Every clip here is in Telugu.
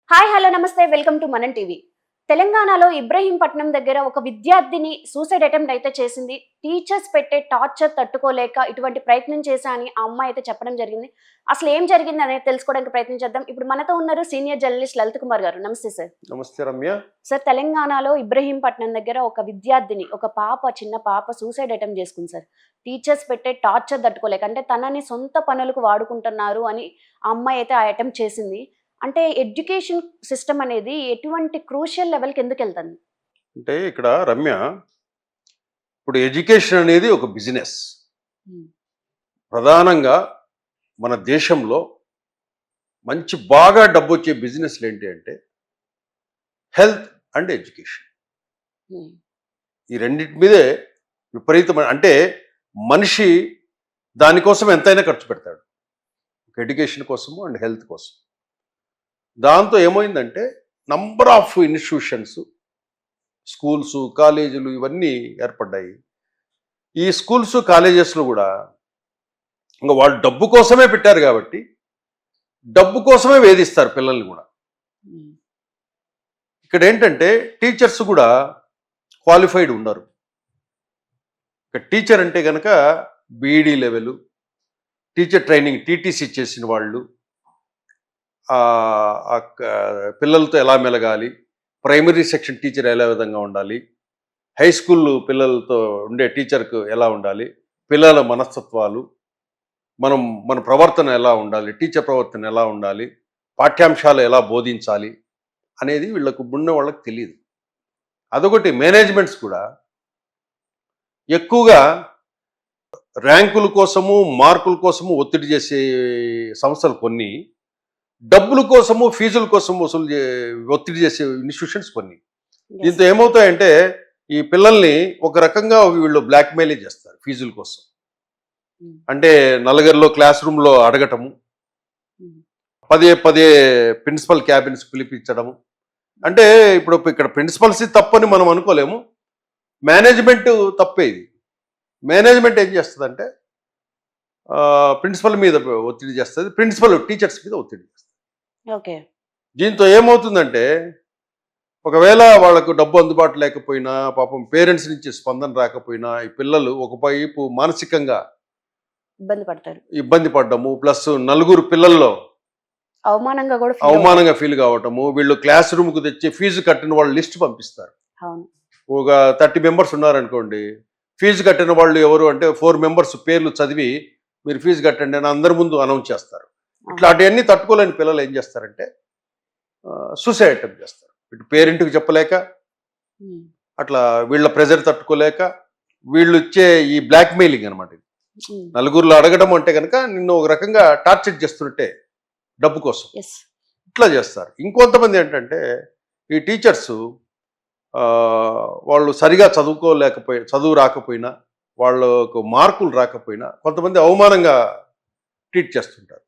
హాయ్ హలో నమస్తే వెల్కమ్ టు మనం టీవీ. తెలంగాణలో ఇబ్రహీంపట్నం దగ్గర ఒక విద్యార్థిని సూసైడ్ అటెంప్ట్ అయితే చేసింది. టీచర్స్ పెట్టే టార్చర్ తట్టుకోలేక ఇటువంటి ప్రయత్నం చేశా అని ఆ అమ్మాయి అయితే చెప్పడం జరిగింది. అసలు ఏం జరిగింది అనేది తెలుసుకోవడానికి ప్రయత్నం చేద్దాం. ఇప్పుడు మనతో ఉన్నారు సీనియర్ జర్నలిస్ట్ లలిత్ కుమార్ గారు. నమస్తే సార్. నమస్తే రమ్య. సార్, తెలంగాణలో ఇబ్రహీంపట్నం దగ్గర ఒక విద్యార్థిని, ఒక పాప, చిన్న పాప సూసైడ్ అటెంప్ట్ చేసుకుంది సార్. టీచర్స్ పెట్టే టార్చర్ తట్టుకోలేక, అంటే తనని సొంత పనులకు వాడుకుంటున్నారు అని ఆ అమ్మాయి అయితే ఆ అటెంప్ట్ చేసింది. అంటే ఎడ్యుకేషన్ సిస్టమ్ అనేది ఎటువంటి క్రూషియల్ లెవెల్‌కి ఎందుకెళ్తంది? అంటే ఇక్కడ రమ్య, ఇప్పుడు ఎడ్యుకేషన్ అనేది ఒక బిజినెస్. హ్మ్. ప్రధానంగా మన దేశంలో బాగా డబ్బొచ్చే బిజినెస్లు ఏంటి అంటే హెల్త్ అండ్ ఎడ్యుకేషన్. హ్మ్. ఈ రెండింటి మీదే విపరీతమైన, అంటే మనిషి దానికోసం ఎంతైనా ఖర్చు పెడతాడు, ఎడ్యుకేషన్ కోసము అండ్ హెల్త్ కోసం. దాంతో ఏమైందంటే నంబర్ ఆఫ్ ఇన్స్టిట్యూషన్స్, స్కూల్స్, కాలేజీలు ఇవన్నీ ఏర్పడ్డాయి. ఈ స్కూల్స్, కాలేజెస్లో కూడా ఇంకా వాళ్ళు డబ్బు కోసమే పెట్టారు కాబట్టి డబ్బు కోసమే వేధిస్తారు పిల్లల్ని కూడా. హ్మ్. ఇక్కడ ఏంటంటే టీచర్స్ కూడా క్వాలిఫైడ్ ఉన్నారు. ఇక టీచర్ అంటే కనుక BEd level, teacher training TTC చేసిన వాళ్ళు, పిల్లలతో ఎలా మెలగాలి, ప్రైమరీ సెక్షన్ టీచర్ ఎలా విధంగా ఉండాలి, హై స్కూల్ పిల్లలతో ఉండే టీచర్కు ఎలా ఉండాలి, పిల్లల మనస్తత్వాలు, మన ప్రవర్తన ఎలా ఉండాలి, టీచర్ ప్రవర్తన ఎలా ఉండాలి, పాఠ్యాంశాలు ఎలా బోధించాలి అనేది వాళ్ళకి తెలియదు. అదొకటి. మేనేజ్మెంట్స్ కూడా ఎక్కువగా ర్యాంకుల కోసము, మార్కుల కోసము ఒత్తిడి చేసే సంస్థలు కొన్ని, డబ్బుల కోసము, ఫీజుల కోసము ఒత్తిడి చేసే ఇన్స్టిట్యూషన్స్ కొన్ని. దీంతో ఏమవుతాయంటే ఈ పిల్లల్ని ఒక రకంగా వీళ్ళు బ్లాక్మెయిల్ చేస్తారు ఫీజుల కోసం. అంటే నలుగురిలో క్లాస్ రూమ్లో అడగటము, పదే పదే ప్రిన్సిపల్ క్యాబిన్స్ పిలిపించడము. అంటే ఇప్పుడు ఇక్కడ ప్రిన్సిపల్స్ తప్పని మనం అనుకోలేము, మేనేజ్మెంట్ తప్పే ఇది. మేనేజ్మెంట్ ఏం చేస్తుందంటే ప్రిన్సిపల్ మీద ఒత్తిడి చేస్తుంది, ప్రిన్సిపల్ టీచర్స్ మీద ఒత్తిడి చేస్తుంది. ఓకే. దీంతో ఏమవుతుందంటే ఒకవేళ వాళ్ళకు డబ్బు అందుబాటు లేకపోయినా, పాపం పేరెంట్స్ నుంచి స్పందన రాకపోయినా, ఈ పిల్లలు ఒకవైపు మానసికంగా ఇబ్బంది పడ్డము, ప్లస్ నలుగురు పిల్లల్లో అవమానంగా ఫీల్ కావటము. వీళ్ళు క్లాస్ రూమ్కు తెచ్చి ఫీజు కట్టిన వాళ్ళు లిస్ట్ పంపిస్తారు. ఒక 30 మెంబర్స్ ఉన్నారనుకోండి, ఫీజు కట్టిన వాళ్ళు ఎవరు అంటే 4 మెంబర్స్ పేర్లు చదివి మీరు ఫీజు కట్టండి అని అందరి ముందు అనౌన్స్ చేస్తారు. ఇట్లాంటివన్నీ తట్టుకోలేని పిల్లలు ఏం చేస్తారంటే సూసైడ్ అటెంప్ట్ చేస్తారు. ఇటు పేరెంట్కి చెప్పలేక, అట్లా వీళ్ళ ప్రెజర్ తట్టుకోలేక, వీళ్ళు ఇచ్చే ఈ బ్లాక్మెయిలింగ్ అనమాట. నలుగురిలో అడగడం అంటే కనుక నిన్ను ఒక రకంగా టార్చర్ చేస్తున్నట్టే డబ్బు కోసం, ఇట్లా చేస్తారు. ఇంకొంతమంది ఏంటంటే ఈ టీచర్స్ వాళ్ళు సరిగా చదువు రాకపోయినా, వాళ్ళకు మార్కులు రాకపోయినా కొంతమంది అవమానంగా ట్రీట్ చేస్తుంటారు.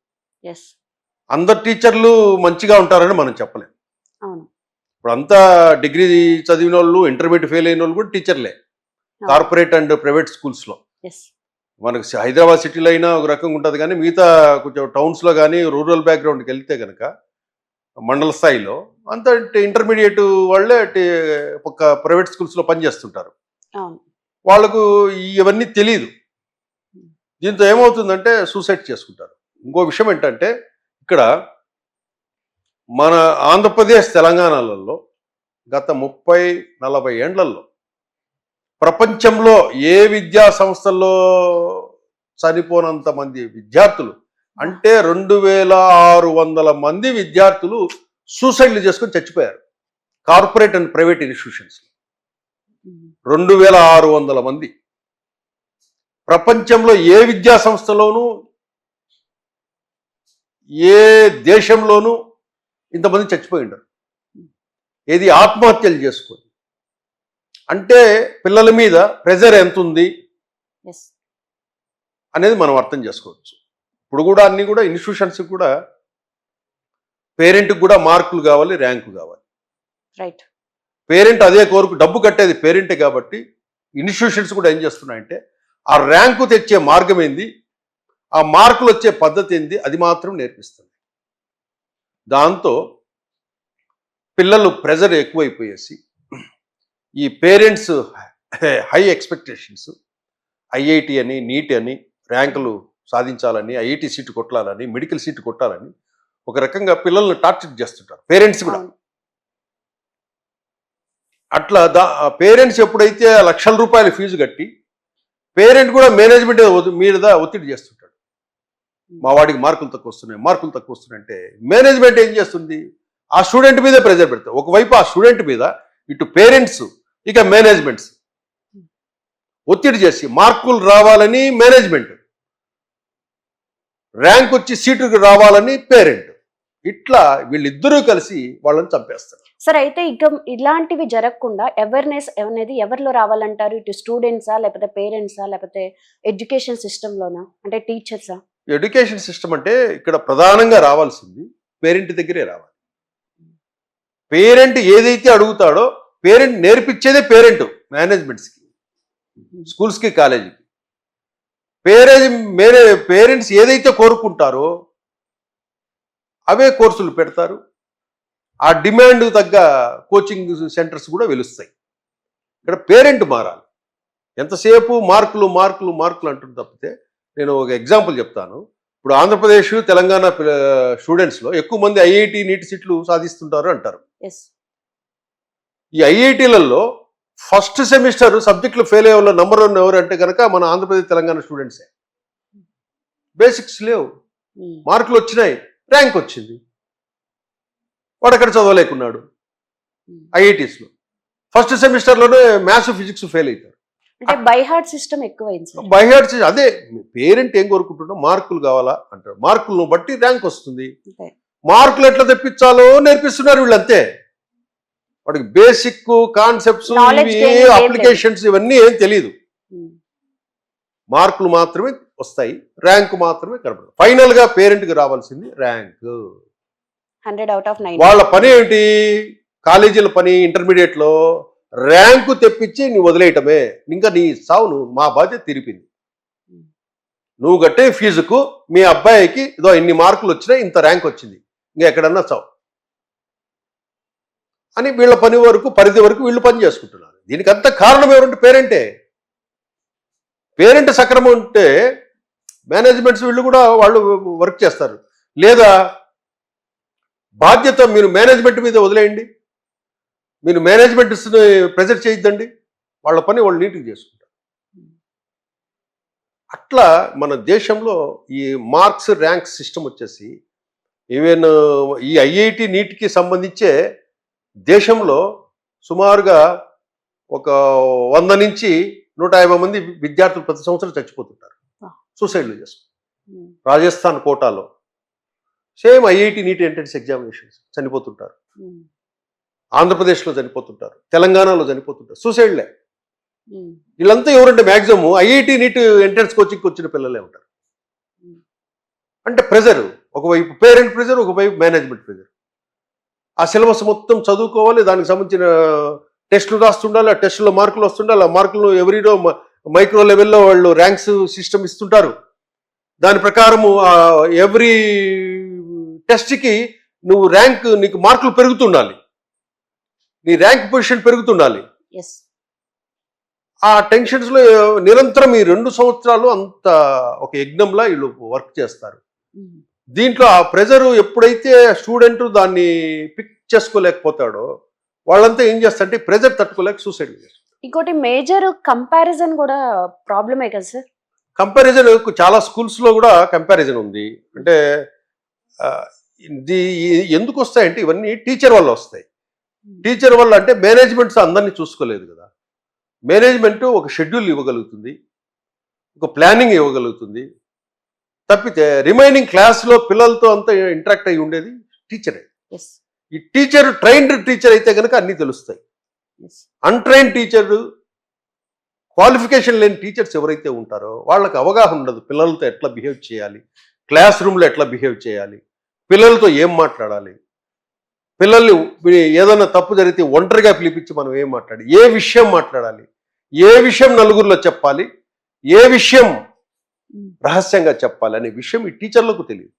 అందరు టీచర్లు మంచిగా ఉంటారని మనం చెప్పలేం. ఇప్పుడు అంతా డిగ్రీ చదివిన వాళ్ళు, ఇంటర్మీడియట్ ఫెయిల్ అయిన వాళ్ళు కూడా టీచర్లే, కార్పొరేట్ అండ్ ప్రైవేట్ స్కూల్స్లో. మనకు హైదరాబాద్ సిటీలో అయినా ఒక రకంగా ఉంటుంది, కానీ మిగతా కొంచెం టౌన్స్లో కానీ రూరల్ బ్యాక్గ్రౌండ్కి వెళ్తే కనుక మండల స్థాయిలో అంత ఇంటర్మీడియట్ వాళ్ళే ఒక ప్రైవేట్ స్కూల్స్లో పనిచేస్తుంటారు. వాళ్ళకు ఇవన్నీ తెలియదు. దీంతో ఏమవుతుందంటే సూసైడ్ చేసుకుంటారు. ఇంకో విషయం ఏంటంటే ఇక్కడ మన ఆంధ్రప్రదేశ్, తెలంగాణలలో గత 30-40 ఏండ్లలో ప్రపంచంలో ఏ విద్యా సంస్థల్లో చనిపోనంత మంది విద్యార్థులు, అంటే 2600 మంది విద్యార్థులు సూసైడ్లు చేసుకొని చచ్చిపోయారు కార్పొరేట్ అండ్ ప్రైవేట్ ఇన్స్టిట్యూషన్స్. 2600 మంది. ప్రపంచంలో ఏ విద్యా సంస్థలోనూ, ఏ దేశంలోనూ ఇంతమంది చచ్చిపోయి ఉండరు. ఏది ఆత్మహత్యలు చేసుకొని. అంటే పిల్లల మీద ప్రెజర్ ఎంత ఉంది అనేది మనం అర్థం చేసుకోవచ్చు. ఇప్పుడు కూడా అన్ని కూడా ఇన్స్టిట్యూషన్స్ కూడా పేరెంట్కి కూడా మార్కులు కావాలి, ర్యాంకు కావాలి. రైట్. పేరెంట్ అదే కోరుకు, డబ్బు కట్టేది పేరెంటే కాబట్టి ఇన్స్టిట్యూషన్స్ కూడా ఏం చేస్తున్నాయంటే ఆ ర్యాంకు తెచ్చే మార్గం ఏంది, ఆ మార్కులు వచ్చే పద్ధతి ఏంది, అది మాత్రం నేర్పిస్తుంది. దాంతో పిల్లలు ప్రెజర్ ఎక్కువైపోయేసి ఈ పేరెంట్స్ హై ఎక్స్పెక్టేషన్స్, ఐఐటి అని, నీట్ అని, ర్యాంకులు సాధించాలని, ఐఐటి సీటు కొట్టాలని, మెడికల్ సీటు కొట్టాలని ఒక రకంగా పిల్లల్ని టార్చర్ చేస్తుంటారు పేరెంట్స్ కూడా. అట్లా పేరెంట్స్ ఎప్పుడైతే లక్షల రూపాయల ఫీజు కట్టి పేరెంట్ కూడా మేనేజ్మెంట్ మీద ఒత్తిడి చేస్తుంటాడు. మా వాడికి మార్కులు తక్కువ వస్తున్నాయి అంటే మేనేజ్మెంట్ ఏం చేస్తుంది, ఆ స్టూడెంట్ మీదే ప్రెజర్ పెడతారు. ఒకవైపు ఆ స్టూడెంట్ మీద, ఇటు పేరెంట్స్, ఇక మేనేజ్మెంట్స్ ఒత్తిడి చేసి మార్కులు రావాలని మేనేజ్మెంట్, ర్యాంక్ వచ్చి సీటుకు రావాలని పేరెంట్, ఇట్లా వీళ్ళిద్దరూ కలిసి వాళ్ళని చంపేస్తారు. సార్, అయితే ఇక ఇలాంటివి జరగకుండా అవేర్నెస్ అనేది ఎవరిలో రావాలంటారు? ఇటు స్టూడెంట్సా, లేకపోతే పేరెంట్సా, లేకపోతే ఎడ్యుకేషన్ సిస్టంలోనా, అంటే టీచర్సా? ఎడ్యుకేషన్ సిస్టమ్ అంటే ఇక్కడ ప్రధానంగా రావాల్సింది పేరెంట్ దగ్గరే రావాలి. పేరెంట్ ఏదైతే అడుగుతాడో పేరెంట్ నేర్పించేదే పేరెంట్ మేనేజ్మెంట్స్కి, స్కూల్స్కి, కాలేజీకి. పేరెంట్స్ ఏదైతే కోరుకుంటారో అవే కోర్సులు పెడతారు. ఆ డిమాండ్ తగ్గ కోచింగ్ సెంటర్స్ కూడా వెలుస్తాయి. ఇక్కడ పేరెంట్ మారాలి. ఎంతసేపు మార్కులు మార్కులు మార్కులు అంటుంది తప్పితే, నేను ఒక ఎగ్జాంపుల్ చెప్తాను. ఇప్పుడు ఆంధ్రప్రదేశ్, తెలంగాణ స్టూడెంట్స్లో ఎక్కువ మంది ఐఐటి నీట్ సీట్లు సాధిస్తుంటారు అంటారు. ఈ ఐఐటీలలో ఫస్ట్ సెమిస్టర్ సబ్జెక్టులు ఫెయిల్ అయ్యే వాళ్ళు నంబర్ 1 ఎవరు అంటే కనుక మన ఆంధ్రప్రదేశ్, తెలంగాణ స్టూడెంట్సే. బేసిక్స్ లేవు, మార్కులు వచ్చినాయి, ర్యాంక్ వచ్చింది, వాడు అక్కడ చదవలేకున్నాడు. ఐఐటీస్లో ఫస్ట్ సెమిస్టర్లోనే మ్యాథ్స్, ఫిజిక్స్ ఫెయిల్ అవుతారు. అంటే బైహార్ట్ సిస్టమ్ ఎక్కువైంది. బైహార్ట్ సిస్టమ్ అదే. పేరెంట్ ఏం కోరుకుంటున్నా, మార్కులు కావాలా అంటారు. మార్కులను బట్టి ర్యాంక్ వస్తుంది. మార్కులు ఎట్లా తెప్పించాలో నేర్పిస్తున్నారు వీళ్ళంతే. వాడికి బేసిక్ కాన్సెప్ట్స్, అప్లికేషన్స్ ఇవన్నీ ఏం తెలియదు. మార్కులు మాత్రమే వస్తాయి, ర్యాంక్ మాత్రమే కనపడదు. ఫైనల్ గా పేరెంట్ కి రావాల్సింది ర్యాంక్. 100 out of 90. వాళ్ళ పని ఏంటి, కాలేజీల పని ఇంటర్మీడియట్ లో ర్యాంకు తెప్పించి నీ వదిలేయటమే. ఇంకా నీ సావు మా బాధ్యత తిరిపింది. నువ్వు కట్టే ఫీజుకు మీ అబ్బాయికి ఇదో ఇన్ని మార్కులు వచ్చినాయి, ఇంత ర్యాంక్ వచ్చింది, ఇంకా ఎక్కడన్నా చావు అని వీళ్ళ పని వరకు, పరిధి వరకు వీళ్ళు పని చేసుకుంటున్నారు. దీనికి అంత కారణం ఎవరంటే పేరెంటే. పేరెంట్ సక్రమం ఉంటే మేనేజ్మెంట్స్ వీళ్ళు కూడా వాళ్ళు వర్క్ చేస్తారు. లేదా బాధ్యత మీరు మేనేజ్మెంట్ మీద వదిలేయండి, మీరు మేనేజ్మెంట్ ప్రెజర్ చేయొద్దండి, వాళ్ళ పని వాళ్ళు నీట్గా చేసుకుంటారు. అట్లా మన దేశంలో ఈ మార్క్స్ ర్యాంక్ సిస్టమ్ వచ్చేసి ఈవెన్ ఈ ఐఐటి నీట్కి సంబంధించే దేశంలో సుమారుగా ఒక 100 నుంచి 150 మంది విద్యార్థులు ప్రతి సంవత్సరం చచ్చిపోతుంటారు, సూసైడ్లు చేసుకుంటారు. రాజస్థాన్ కోటాలో same IIT NEET entrance examinations చనిపోతుంటారు. ఆంధ్రప్రదేశ్లో చనిపోతుంటారు, తెలంగాణలో చనిపోతుంటారు, సూసైడ్లే. వీళ్ళంతా ఎవరంటే మ్యాక్సిమం ఐఐటి నీట్ ఎంట్రన్స్ కోచింగ్కి వచ్చిన పిల్లలే ఉంటారు. అంటే ప్రెజర్, ఒకవైపు పేరెంట్ ప్రెజర్, ఒకవైపు మేనేజ్మెంట్ ప్రెజర్. ఆ సిలబస్ మొత్తం చదువుకోవాలి, దానికి సంబంధించిన టెస్టులు రాస్తుండాలి, ఆ టెస్టులో మార్కులు వస్తుండాలి, ఆ మార్కులు ఎవరిడో మైక్రో లెవెల్లో వాళ్ళు ర్యాంక్స్ సిస్టమ్ ఇస్తుంటారు. దాని ప్రకారము ఎవ్రీ టెస్ట్కి నువ్వు ర్యాంక్, నీకు మార్కులు పెరుగుతుండాలి, నీ ర్యాంక్ పొజిషన్ పెరుగుతుండాలి. ఆ టెన్షన్స్లో నిరంతరం ఈ 2 సంవత్సరాలు అంత ఒక యజ్ఞంలా వీళ్ళు వర్క్ చేస్తారు. దీంట్లో ఆ ప్రెజరు ఎప్పుడైతే స్టూడెంట్ దాన్ని పిక్ చేసుకోలేకపోతాడో వాళ్ళంతా ఏం చేస్తారంటే ప్రెజర్ తట్టుకోలేక సూసైడ్ చేస్తారు. ఇంకోటి మేజర్ కంపారిజన్ కూడా ప్రాబ్లమే కదా సార్. కంపారిజన్ చాలా స్కూల్స్లో కూడా కంపారిజన్ ఉంది. అంటే ఎందుకు వస్తాయంటే ఇవన్నీ టీచర్ వల్ల వస్తాయి. టీచర్ వల్ల అంటే మేనేజ్మెంట్స్ అందరినీ చూసుకోలేదు కదా. మేనేజ్మెంట్ ఒక షెడ్యూల్ ఇవ్వగలుగుతుంది, ఒక ప్లానింగ్ ఇవ్వగలుగుతుంది. తప్పితే రిమైనింగ్ క్లాస్లో పిల్లలతో అంతా ఇంటరాక్ట్ అయ్యి ఉండేది టీచరే. ఈ టీచర్ ట్రైన్డ్ టీచర్ అయితే కనుక అన్నీ తెలుస్తాయి. అన్ట్రైన్డ్ టీచర్, క్వాలిఫికేషన్ లేని టీచర్స్ ఎవరైతే ఉంటారో వాళ్ళకి అవగాహన ఉండదు. పిల్లలతో ఎట్లా బిహేవ్ చేయాలి, క్లాస్ రూమ్లో ఎట్లా బిహేవ్ చేయాలి, పిల్లలతో ఏం మాట్లాడాలి, పిల్లల్ని ఏదైనా తప్పు జరిగితే ఒంటరిగా పిలిపించి మనం ఏం మాట్లాడాలి, ఏ విషయం మాట్లాడాలి, ఏ విషయం నలుగురిలో చెప్పాలి, ఏ విషయం రహస్యంగా చెప్పాలి అనే విషయం ఈ టీచర్లకు తెలియదు.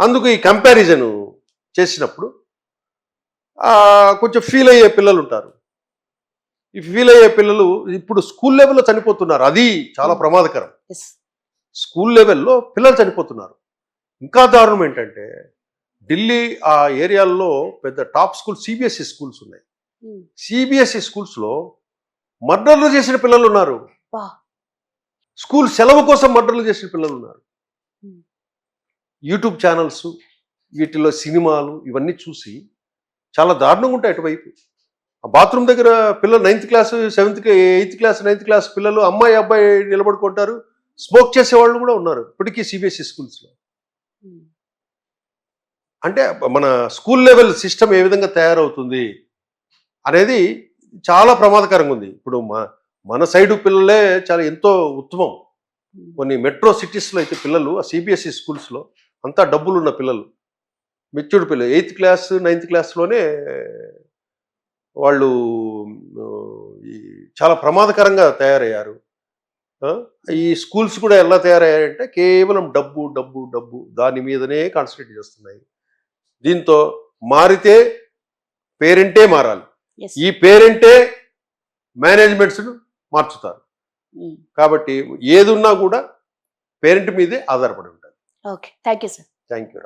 అందుకు ఈ కంపారిజన్ చేసినప్పుడు కొంచెం ఫీల్ అయ్యే పిల్లలు ఉంటారు. ఈ ఫీల్ అయ్యే పిల్లలు ఇప్పుడు స్కూల్ లెవెల్లో చనిపోతున్నారు. అది చాలా ప్రమాదకరం. ఎస్. స్కూల్ లెవెల్లో పిల్లలు చనిపోతున్నారు. ఇంకా దారుణం ఏంటంటే ఢిల్లీ ఆ ఏరియాల్లో పెద్ద టాప్ స్కూల్ సిబిఎస్ఈ స్కూల్స్ ఉన్నాయి. సిబిఎస్ఈ స్కూల్స్లో మర్డర్లు చేసిన పిల్లలు ఉన్నారు. వా. స్కూల్ సెలవు కోసం మర్డర్లు చేసిన పిల్లలు ఉన్నారు. యూట్యూబ్ ఛానల్స్, వీటిలో సినిమాలు ఇవన్నీ చూసి చాలా దారుణంగా ఉంటాయి అటువైపు. ఆ బాత్రూమ్ దగ్గర పిల్లలు 9th class 8th class 9th class పిల్లలు అమ్మాయి అబ్బాయి నిలబడుకుంటారు. స్మోక్ చేసేవాళ్ళు కూడా ఉన్నారు ఇప్పటికీ సిబిఎస్ఈ స్కూల్స్లో. అంటే మన స్కూల్ లెవెల్ సిస్టమ్ ఏ విధంగా తయారవుతుంది అనేది చాలా ప్రమాదకరంగా ఉంది. ఇప్పుడు మన సైడు పిల్లలే చాలా ఎంతో ఉత్తమం. కొన్ని మెట్రో సిటీస్లో అయితే పిల్లలు ఆ సిబిఎస్ఈ స్కూల్స్లో అంతా డబ్బులున్న పిల్లలు, మెచ్యూర్డ్ పిల్లలు 8th క్లాస్ 9th క్లాస్లోనే వాళ్ళు చాలా ప్రమాదకరంగా తయారయ్యారు. ఈ స్కూల్స్ కూడా ఎలా తయారయ్యాయంటే కేవలం డబ్బు డబ్బు డబ్బు దాని మీదనే కాన్సన్ట్రేట్ చేస్తున్నాయి. దీంతో మారితే పేరెంటే మారాలి. ఈ పేరెంటే మేనేజ్మెంట్స్ను మార్చుతారు. కాబట్టి ఏది ఉన్నా కూడా పేరెంట్ మీదే ఆధారపడి ఉంటుంది. Okay, thank you sir. Thank you.